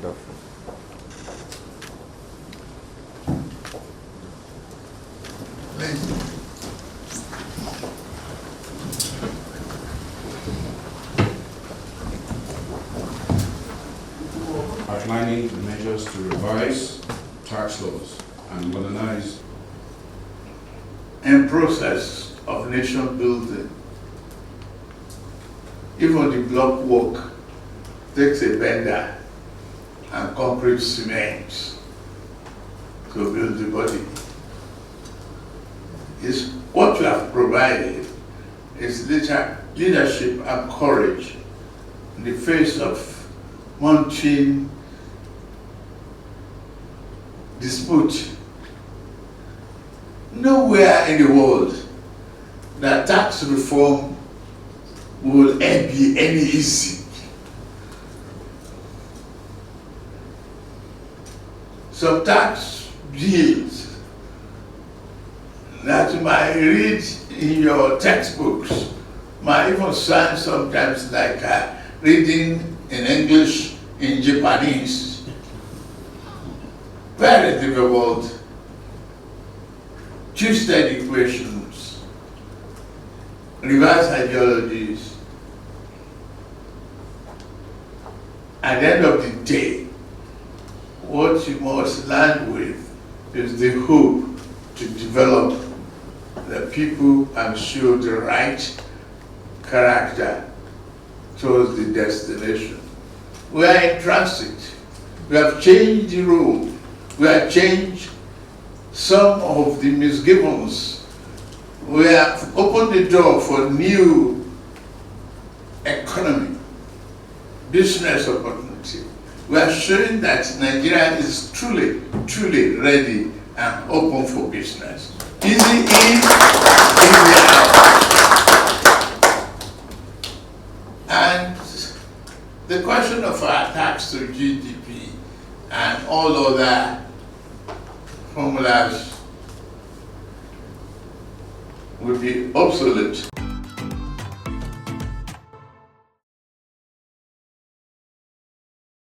Wonderful. Outlining the measures to revise tax laws and modernize and process of nation building. Even the block work takes a bender and concrete cement to build the body. Is what you have provided is leadership and courage in the face of mounting dispute. Nowhere in the world that tax reform will ever be any easy. Some tax bills that you might read in your textbooks might even sound sometimes like reading in English in Japanese. Very difficult, twisted equations, reverse ideologies. At the end of the day, what you must land with is the hope to develop the people and show the right character towards the destination. We are in transit. We have changed the road. We have changed some of the misgivings. We have opened the door for new economy, business opportunity. We are showing that Nigeria is truly, truly ready and open for business. Easy in, easy out. And the question of our tax to GDP and all other formulas will be obsolete.